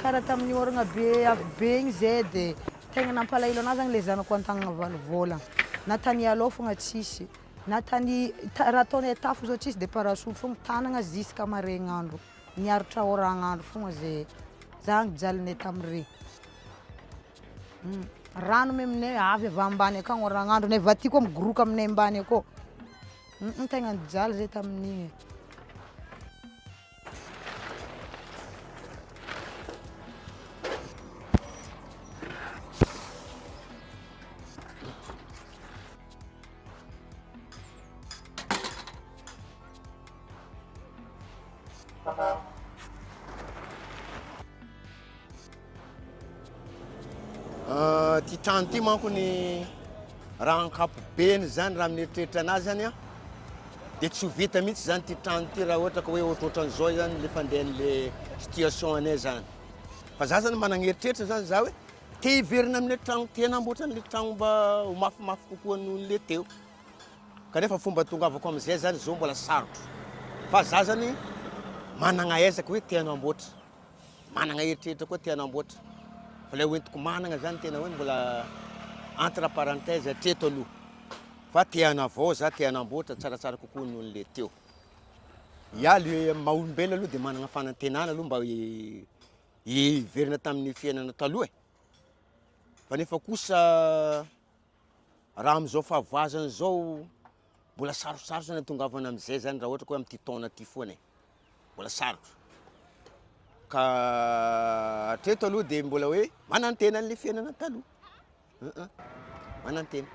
karaha tamin'ny oragna be igny zay dia tegna nampalahelo anazy zany le zanako an-tagnana valivôlagna. Na tany aloha fogna tsisy, na tany raha ataonay tafo zao tsisy dia parasolo fogna tanagna jusqu'à marainandro. Niaritra oragnandro fogna zay zany jalinay tamin'ireny. Rano me aminay avy ambany akagny oragnandro nay vaty koa migoroka aminay ambany akao. Tegna nijaly zay tamin'igny. Ty trano ty manko ny raha ankapobeny zany raha mieritreritra anazy zany a dia tsy ho vita mihitsy zany ty trano ty raha ohatra ka hoe ohatrohatran'izao zany le fandehan'le situation anay zany. Fa za zany managneritreritry zany za hoe te hiverina amin'le trano te hanamboatra an'le trano mba ho mafimafy kokoa noho le teo. Kanefa fomba tongavako am'izay zany zao mbola sarotro. Fa za zany managna ezaka hoe te hanamboatra. Managna eritreritra koa te hanamboatra. Fa le hoentiko managna zany tena hoe mbola entre parenthèse hatreto aloha. Fa te hanavao za te hanamboatra tsaratsara kokoa noho le teo. Ia le maha-olombelona aloha dia managna fanantenana aloha mba hiverina tamin'ny fiainana taloha. Fa nefa kosa raha am'izao fahavoazana zao mbola sarosarotra zany tongavana am'izay zany raha ohatra ka hoe am'ty taona ty foana. Mbola sarotro. Ka hatreto aloha dia mbola hoe manantena an'le fiainana taloha. Manantena.